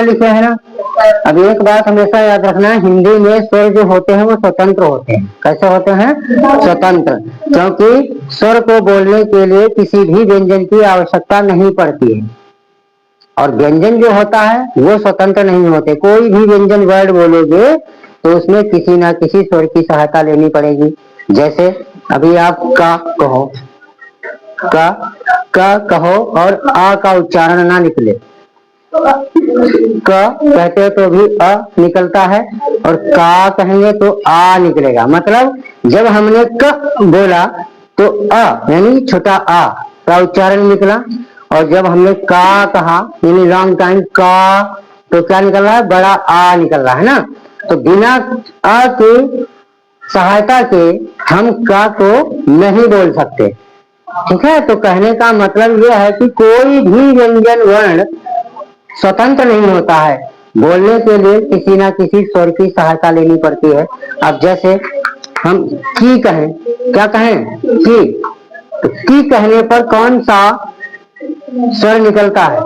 लिखे हैं ना। अब एक बात हमेशा याद रखना, हिंदी में स्वर जो होते हैं वो स्वतंत्र होते हैं। कैसे होते हैं? स्वतंत्र। क्योंकि स्वर को बोलने के लिए किसी भी व्यंजन की आवश्यकता नहीं पड़ती है, और व्यंजन जो होता है वो स्वतंत्र नहीं होते। कोई भी व्यंजन वर्ड बोलोगे तो उसमें किसी ना किसी स्वर की सहायता लेनी पड़ेगी। जैसे अभी आप का कहो, का कहो और आ का उच्चारण ना निकले, क कहते तो भी अ निकलता है, और का कहेंगे तो आ निकलेगा। मतलब जब हमने क बोला तो अ यानी छोटा आ का उच्चारण निकला, और जब हमने का कहा यानी लॉन्ग टाइम का, तो क्या निकल रहा है? बड़ा आ निकल रहा है ना। तो बिना आ की सहायता के हम का को नहीं बोल सकते। ठीक है, तो कहने का मतलब यह है कि कोई भी व्यंजन वर्ण स्वतंत्र नहीं होता है, बोलने के लिए किसी ना किसी स्वर की सहायता लेनी पड़ती है। अब जैसे हम की कहें, क्या कहें? की, तो की कहने पर कौन सा स्वर निकलता है?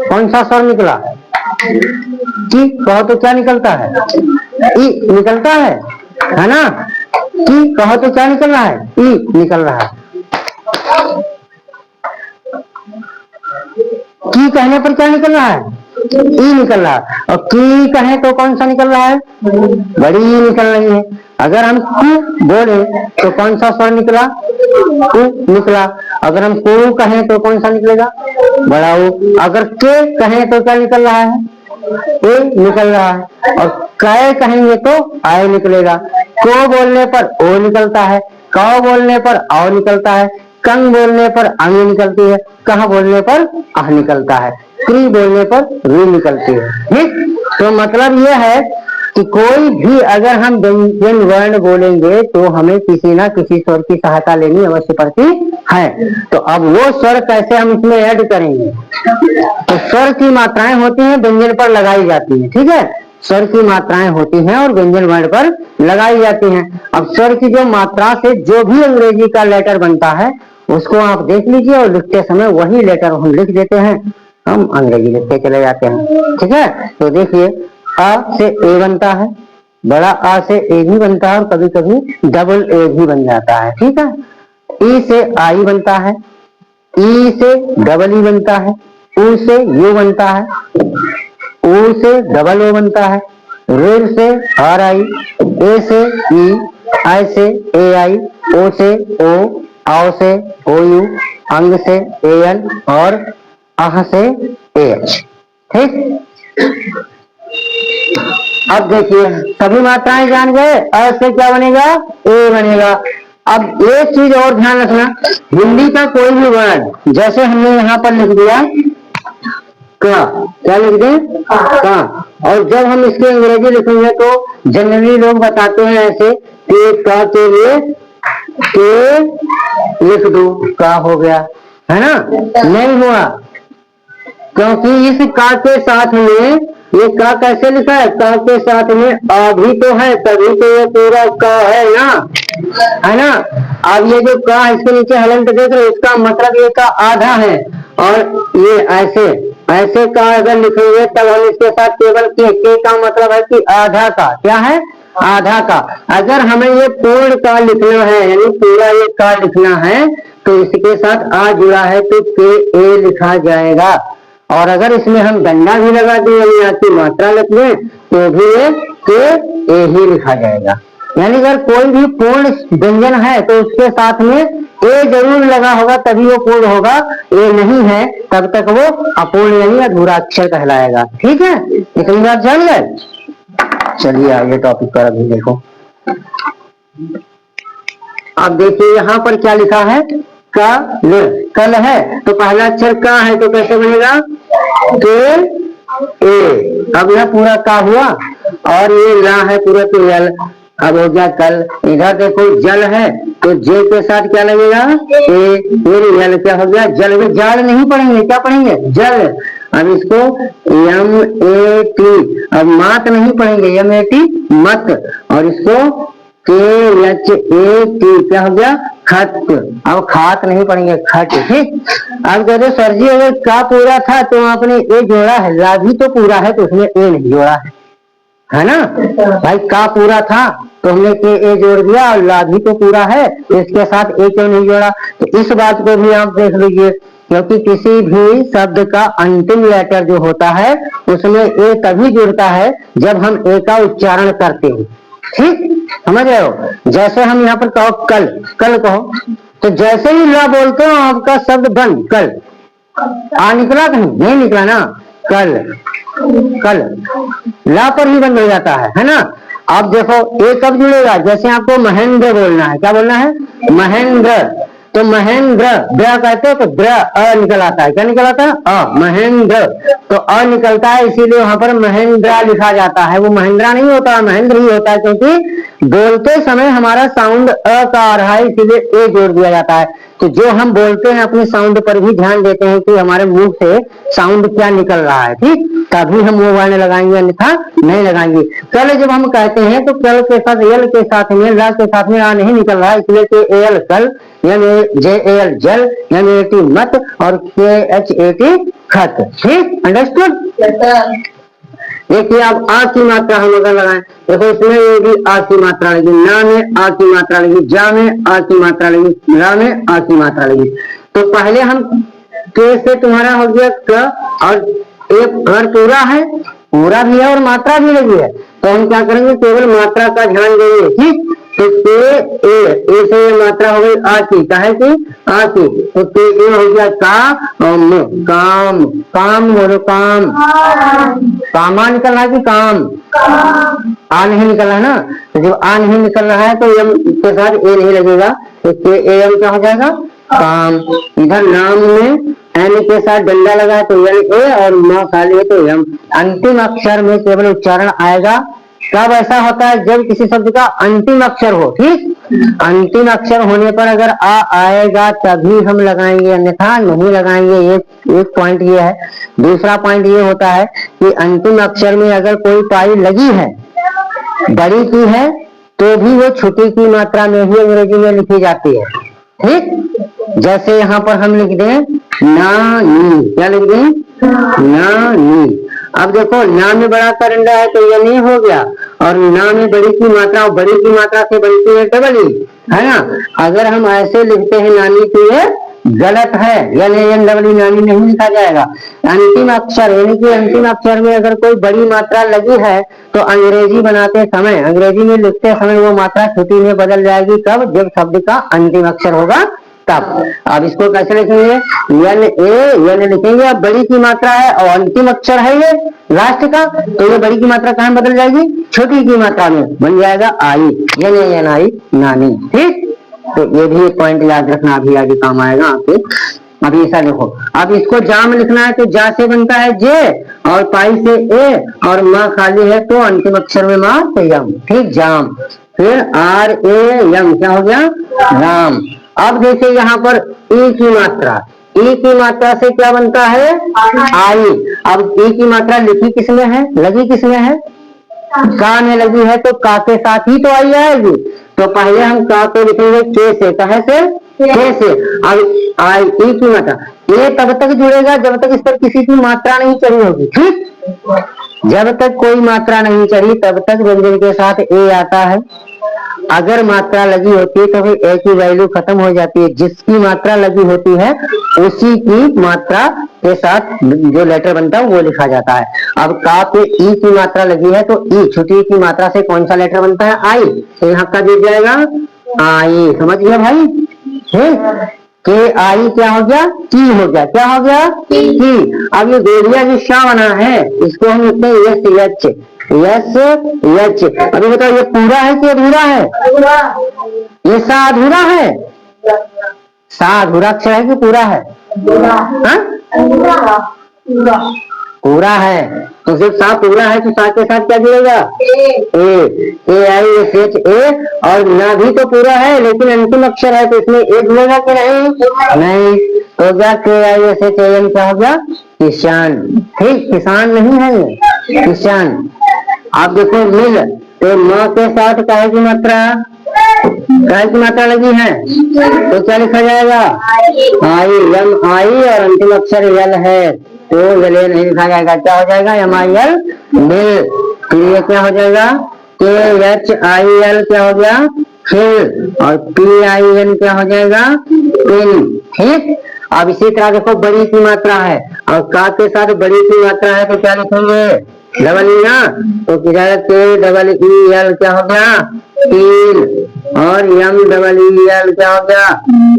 कौन सा स्वर निकला? की कहो तो क्या निकलता है? ई निकलता है ना। की कहो तो क्या निकल रहा है? ई निकल रहा है। की कहने पर क्या निकल रहा है? ई निकल रहा है। और की कहे तो कौन सा निकल रहा है? बड़ी ई निकल रही है। अगर हम कु बोले तो कौन सा स्वर निकला? कु निकला। अगर हम कु कहें तो कौन सा निकलेगा? बड़ा ऊ। अगर के कहें तो क्या निकल रहा है? ए निकल रहा है। और कै कहेंगे तो आय निकलेगा। को बोलने पर ओ निकलता है, कौ बोलने पर औ निकलता है, कंग बोलने पर अंग निकलती है, कह बोलने पर अह निकलता है, क्री बोलने पर री निकलती है। ठीक, तो मतलब यह है कि कोई भी अगर हम व्यंजन वर्ण बोलेंगे तो हमें किसी ना किसी स्वर की सहायता लेनी अवश्य पड़ती है। तो अब वो स्वर कैसे हम इसमें ऐड करेंगे? तो स्वर की मात्राएं होती हैं, व्यंजन पर लगाई जाती हैं। ठीक है, स्वर की मात्राएं होती हैं और व्यंजन वर्ण पर लगाई जाती हैं। अब स्वर की जो मात्रा से जो भी अंग्रेजी का लेटर बनता है उसको आप देख लीजिए, और लिखते समय वही लेटर हम लिख देते हैं, हम अंग्रेजी लिखते चले जाते हैं। ठीक है, तो देखिए आ से ए बनता है, बड़ा आ से ए भी बनता है, और कभी कभी डबल ए भी बन जाता है। ठीक है, ई से आई बनता है, ई से डबल ई बनता है, ऊ से यू बनता है, ऊ से डबल ओ बनता है, रेल से आर आई, ए से ई, आई से ए आई, ओ से ओ, आओ से ओ यू, अंग से ए एन, और आह से ए एच। ठीक, अब देखिए सभी मात्राएं जान गए। अ से क्या बनेगा? ए बनेगा। अब एक चीज और ध्यान रखना, हिंदी का कोई भी वर्ड जैसे हमने यहाँ पर लिख दिया का, क्या लिख दें? का। और जब हम इसके अंग्रेजी लिखेंगे तो जनरली लोग बताते हैं ऐसे कि का के लिए के लिख दो, का हो गया, है ना। नहीं हुआ, क्योंकि इस का के साथ में ये का कैसे लिखा है? का के साथ में आ भी तो है, तभी तो ये पूरा का है ना, है ना। अब ये जो का इसके नीचे हलंत देख रहे, इसका मतलब ये का आधा है, और ये ऐसे ऐसे का अगर लिखेंगे तब हम इसके साथ केवल के का मतलब है कि आधा का। क्या है? आधा का। अगर हमें ये पूर्ण का लिखना है, यानी पूरा ये का लिखना है, तो इसके साथ आ जुड़ा है तो के ए लिखा जाएगा। और अगर इसमें हम डंडा भी लगा दें यानी आपकी मात्रा लिख लें तो भी ये के ए ही लिखा जाएगा। यानी अगर कोई भी पूर्ण व्यंजन है तो उसके साथ में ए जरूर लगा होगा तभी वो पूर्ण होगा, ए नहीं है तब तक वो अपूर्ण यानी अधूरा अक्षर कहलाएगा। ठीक है, इतनी बात जान गए। चलिए आगे टॉपिक पर अभी देखो। अब देखिए यहाँ पर क्या लिखा है? का कल है, तो पहला अक्षर का है तो कैसे बनेगा? के ए। अब यह पूरा का हुआ, और ये ला है पूरा तो यल। अब हो गया कल। इधर देखो जल है तो जे के साथ क्या लगेगा? ए। यल क्या हो गया? जल में जाल नहीं पढ़ेंगे, क्या पढ़ेंगे? जल। अब इसको यम ए टी, अब मात नहीं पढ़ेंगे, यम ए टी मत, और इसको के एच ए टी क्या हो गया? खत, अब खाक नहीं पढ़ेंगे, खट। ठीक, अब कहते सर जी अगर का पूरा था तो आपने ए जोड़ा है, ला भी तो पूरा है तो उसमें ए नहीं जोड़ा है ना भाई। का पूरा था तो हमने के ए जोड़ दिया और ला भी तो पूरा है तो इसके साथ ए क्यों नहीं जोड़ा। तो इस बात को भी आप देख लीजिए, क्योंकि किसी भी शब्द का अंतिम लेटर जो होता है उसमें ए तभी जुड़ता है जब हम ए का उच्चारण करते हैं। ठीक, समझ रहे हो। जैसे हम यहाँ पर कहो कल, कल कहो तो जैसे ही ला बोलते हो आपका शब्द बंद, कल आ निकला कहीं नहीं निकला ना, कल, कल ला पर ही बंद हो जाता है ना। अब देखो ए कब जुड़ेगा, जैसे आपको महेंद्र बोलना है, क्या बोलना है, महेंद्र। तो महेंद्र द्र कहते हो तो द्र अ निकल आता है, क्या निकल आता है, अ, महेंद्र। तो अ निकलता है इसीलिए वहां पर महेंद्रा लिखा जाता है, वो महेंद्रा नहीं होता, महेंद्र ही होता है, क्योंकि बोलते समय हमारा साउंड अ का आ रहा है इसीलिए ए जोड़ दिया जाता है। तो जो हम बोलते हैं अपने साउंड पर भी ध्यान देते हैं कि हमारे मुंह से साउंड क्या निकल रहा है, ठीक, तभी हम वो वर्ण लगाएंगे, अन्यथा नहीं लगाएंगे। कल जब हम कहते हैं तो कल के साथ यल के साथ में, ला के साथ में आ नहीं निकल रहा है, इसलिए के एल कल, जे एल जल, एम ए टी मत और के एच ए टी खत। ठीक, अंडरस्टूड। देखिए अब आ की मात्रा हम अगर लगाएं, देखो इसमें ये भी आ की मात्रा लगी, ना में आ की मात्रा लगी, जा में आ की मात्रा लगी, रा में आ की मात्रा लगी। तो पहले हम के से तुम्हारा हो गया क, और एक घर पूरा है, पूरा भी है और मात्रा भी लगी है, तो हम क्या करेंगे, केवल मात्रा का ध्यान देंगे। ठीक, तो के ए से ये मात्रा हो गई आ की, काहे की, आ की, तो के ए हो गया का, काम, काम बोलो, काम, कामा निकल रहा है कि काम, आ नहीं निकल रहा है ना। तो जब आ नहीं निकल रहा है तो यम के साथ ए नहीं लगेगा, तो के ए एम क्या हो जाएगा, काम। इधर नाम में एन के साथ डंडा लगा है तो एन ए और म खाली है तो यम। अंतिम अक्षर में केवल उच्चारण आएगा कब ऐसा होता है, जब किसी शब्द का अंतिम अक्षर हो। ठीक, अंतिम अक्षर होने पर अगर आ आएगा तभी हम लगाएंगे, अन्यथा नहीं लगाएंगे। एक पॉइंट ये है। दूसरा पॉइंट ये होता है कि अंतिम अक्षर में अगर कोई पाई लगी है, बड़ी की है, तो भी वो छोटी की मात्रा में ही अंग्रेजी में लिखी जाती है। ठीक, जैसे यहाँ पर हम लिख दें नानी, क्या लिख दें, नानी। अब देखो ना में बड़ा का डंडा है तो ये नहीं हो गया, और ना में बड़ी की मात्रा, और बड़ी की मात्रा से बड़ी की डबल ई है ना। अगर हम ऐसे लिखते हैं नानी तो ये गलत है, यानी डबल नानी नहीं लिखा जाएगा। अंतिम अक्षर यानी कि अंतिम अक्षर में अगर कोई बड़ी मात्रा लगी है तो अंग्रेजी बनाते समय, अंग्रेजी में लिखते समय वो मात्रा छोटी में बदल जाएगी। कब, जब शब्द का अंतिम अक्षर होगा तब। अब इसको कैसे लिखेंगे, यन ए, यन लिखेंगे, अब बड़ी की मात्रा है और अंतिम अक्षर है ये लास्ट का, तो ये बड़ी की मात्रा कहाँ बदल जाएगी, छोटी की मात्रा में बन जाएगा आई, यन ए एन आई, नानी। ठीक, तो ये भी एक पॉइंट याद रखना, अभी आगे काम आएगा आपके। अभी ऐसा देखो, अब इसको जाम लिखना है तो जा से बनता है जे, और पाई से ए, और माँ खाली है तो अंतिम अक्षर में माँ तो यम। ठीक, जाम। फिर आर ए यम, क्या हो गया, राम। अब देखिए यहाँ पर ई की मात्रा, ई की मात्रा से क्या बनता है, आई। अब ई की मात्रा लिखी किसमें है, लगी किसमें है, का में लगी है, तो का के साथ ही तो आई आएगी। तो पहले हम का को लिखेंगे के से, कहे से, के से। अब आई ई की मात्रा, ये तब तक जुड़ेगा जब तक इस पर किसी की मात्रा नहीं चढ़ी होगी। ठीक, जब तक कोई मात्रा नहीं चढ़ी तब तक व्यंजन के साथ ए आता है। अगर मात्रा लगी होती है तो फिर ए की वैल्यू खत्म हो जाती है, जिसकी मात्रा लगी होती है उसी की मात्रा के साथ जो लेटर बनता है वो लिखा जाता है। अब का पे ई की मात्रा लगी है तो ई छोटी की मात्रा से कौन सा लेटर बनता है, आई, तो यहाँ का दे जाएगा आई। समझ गया भाई, के आई क्या हो गया, की हो गया, क्या हो गया, की। अब ये गोलिया जो शाह बना है इसको हम लिखते हैं यस यच, यस यच। अभी बताओ ये पूरा है कि अधूरा है, ये सा अधूरा है, सा अधूरा अक्षर है कि पूरा है, पूरा है। तो जब सा पूरा है तो सा के साथ क्या जुड़ेगा, ए आई एस एच ए, और ना भी तो पूरा है लेकिन अंतिम अक्षर है तो इसमें ए जुड़ेगा कि नहीं, तो क्या के आई एस एच ए क्या हो गया, किसान। ठीक, किसान नहीं है ये, किसान। आप देखो मिल, तो माँ के साथ काहे की मात्रा, काय की मात्रा लगी है तो क्या लिखा जाएगा? आई, एम आई, और अंतिम अक्षर यल है तो यल नहीं लिखा जाएगा। क्या हो जाएगा? एम आई एल, मिल। फिर ये क्या हो जाएगा? के एच आई एल क्या हो गया? फिल। और पी आई एन क्या हो जाएगा? पिन। ठीक। अब इसी तरह देखो, बड़ी की मात्रा है और का के साथ बड़ी की मात्रा है तो क्या लिखेंगे? डबल ई ना, तो किधर के डबल ई एल क्या हो गया? कील। और यम डबल ई एल क्या हो गया?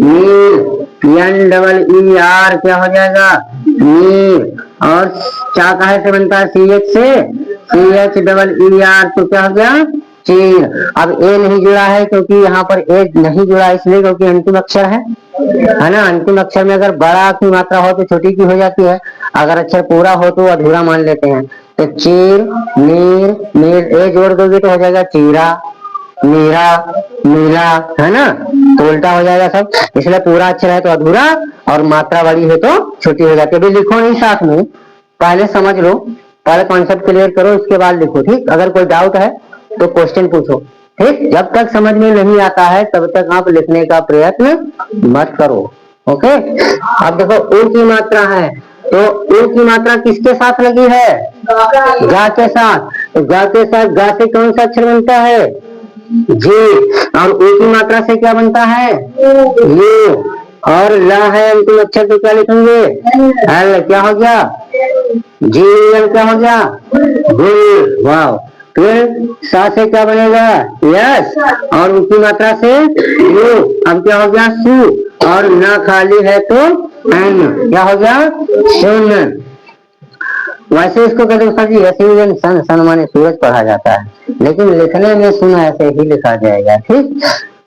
मील। एन डबल ई आर क्या हो जाएगा? मील। और चा कहा से बनता है? सी एच से, C H double E R तो क्या हो गया? चीन। अब ए नहीं जुड़ा है क्योंकि यहाँ पर ए नहीं जुड़ा इसलिए क्योंकि अंतिम अक्षर है ना। अंतिम अक्षर में अगर बड़ा की मात्रा हो तो छोटी की हो जाती है, अगर अक्षर पूरा हो तो अधूरा मान लेते हैं। तो चीर, मीर, मीर, ए जोड़ दोगे तो हो जाएगा चीरा, मीरा, मीरा, है ना। तो उल्टा हो जाएगा सब, इसलिए पूरा अक्षर है तो अधूरा और मात्रा बड़ी है तो छोटी हो जाती है। अभी लिखो नहीं साथ में, पहले समझ लो, पहले कॉन्सेप्ट क्लियर करो, इसके बाद लिखो। ठीक। अगर कोई डाउट है तो क्वेश्चन पूछो। ठीक। जब तक समझ में नहीं आता है तब तक आप लिखने का प्रयत्न मत करो। ओके। अब देखो उ की मात्रा है तो उ की मात्रा किसके साथ लगी है? गा के साथ। तो गा के साथ गा से कौन सा अक्षर बनता है? जी। और उ की मात्रा से क्या बनता है? यू। और ला है अंतिम अक्षर तो क्या लिखेंगे? एल। क्या हो गया? जी एल क्या हो गया? गुल। वाह। फिर सा से क्या बनेगा? यस। और उनकी मात्रा से यू। अब क्या हो गया? सु। और ना खाली है तो एन क्या हो गया? शून्य। वैसे इसको कहते हैं जी ऐसे सन, सन माने सूरज पढ़ा जाता है, लेकिन लिखने में सुना ऐसे ही लिखा जाएगा। ठीक।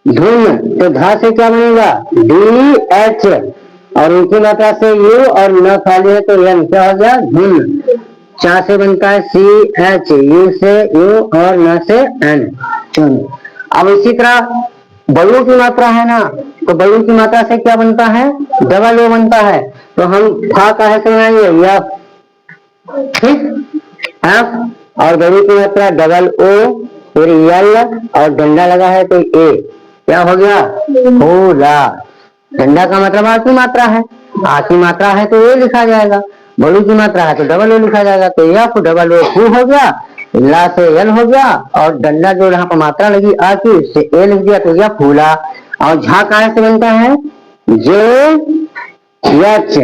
धुन। तो धा से क्या बनेगा? D H. और उनकी मात्रा से यू और न खाली है तो एन क्या हो गया? धुन। चा से बनता है सी एच, यू से यू और न से एन, चुन। अब इसी तरह बलू की मात्रा है ना, तो बलू की मात्रा से क्या बनता है? डबल ओ बनता है। तो हम फा कहे से बनाएंगे? एफ। ठीक। एफ। और बलू की मात्रा डबल ओ, फिर यल और डंडा लगा है तो ए क्या हो गया? फूला। डंडा का मतलब आ की मात्रा है, आ की मात्रा है तो ए लिखा जाएगा, बलू की मात्रा है तो डबल ओ लिखा जाएगा। तो एफ डबल ओ फू हो गया, ला से एल हो गया, और डंडा जो यहाँ पर मात्रा लगी आ की उससे ए लिख दिया तो गया फूला। और झा कहाँ से बनता है? जे एच,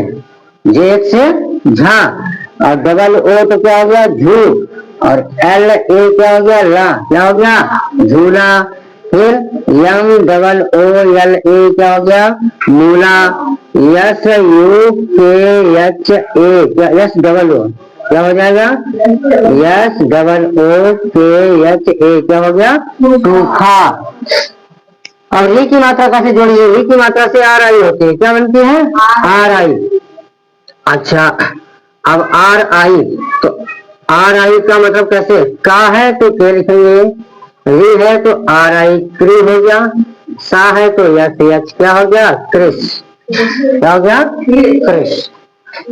जे एच से झा। और डबल ओ तो क्या हो गया? झू। और एल ए क्या हो गया? ला। क्या हो गया? झूला। फिर यम डबल ओ एल ए क्या हो गया? मूला। यस यू के एच ए क्या? यस डबल ओ क्या हो जाएगा? यस डबल ओ के एच ए क्या हो गया? सूखा। और री की मात्रा कैसे जोड़िए? री की मात्रा से आर आई होती है, क्या बनती है? आर आई। अच्छा, अब आर आई, तो आर आई का मतलब कैसे? का है तो के लिखेंगे, री है तो आर आई क्री हो गया, सा है तो यस एच क्या हो गया? क्रिश। क्या हो गया? क्रिश।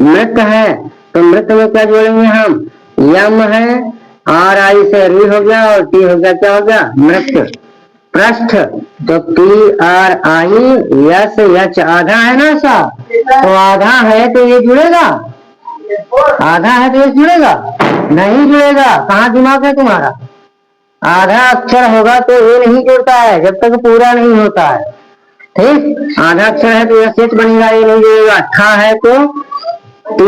मृत है तो मृत में क्या जोड़ेंगे हम? यम है, आर आई से री हो गया और टी हो गया, क्या हो गया? मृत। पृष्ठ तो पी आर आई यस एच, आधा है ना सा, तो आधा है तो ये जुड़ेगा, आधा है तो ये जुड़ेगा? नहीं जुड़ेगा। कहाँ दिमाग है तुम्हारा? आधा अक्षर होगा तो ये नहीं जुड़ता है जब तक पूरा नहीं होता है। ठीक। आधा अक्षर है तो यस एच बनेगा, ये नहीं जुड़ेगा। ठा है तो टी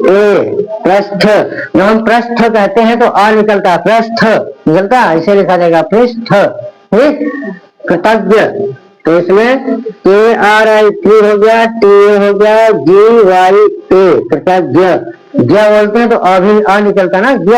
ए, पृष्ठ। जब हम पृष्ठ कहते हैं तो आ निकलता है, पृष्ठ निकलता है, इसे लिखा जाएगा पृष्ठ। ठीक। कृतज्ञ तो इसमें के आर आई टी हो गया, टी ए हो गया, जी वाई ए कृतज्ञ। ज्ञ बोलते हैं तो अभी आ निकलता ना, ज्ञ,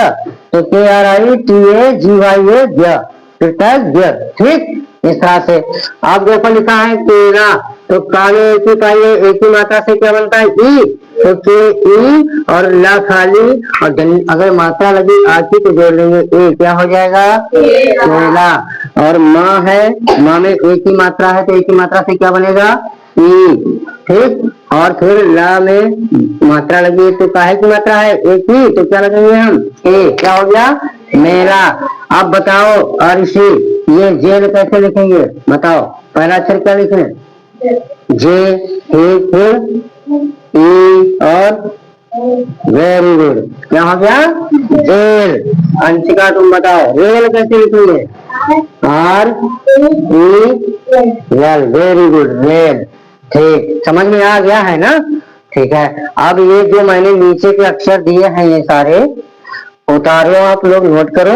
तो K R I T A G Y A ज्ञ, कृतज्ञ। ठीक। इस तरह से आप देखो लिखा है केरा, तो काले एक ही मात्रा से क्या बनता है? ई। तो के ई और ला खाली और अगर मात्रा लगी आती तो जोड़ लेंगे ए, क्या हो जाएगा? केला। और माँ है, माँ में एक ही मात्रा है तो एक ही मात्रा से क्या बनेगा? ई। ठीक। और फिर ला में मात्रा लगी तो काहे की मात्रा है? एक ही, तो क्या लगेंगे हम? ए। क्या हो गया? मेला। अब बताओ अर्षि, ये जेल कैसे लिखेंगे बताओ? पहला अक्षर क्या लिखें? जे, ई और वेरी गुड। क्या हो गया? जेल। अंशिका तुम बताओ रेल कैसे लिखेंगे? R E L. Very good, rail. ठीक, समझ में आ गया है ना? ठीक है, अब ये जो मैंने नीचे के अक्षर दिए हैं ये सारे उतारो, आप लोग नोट करो।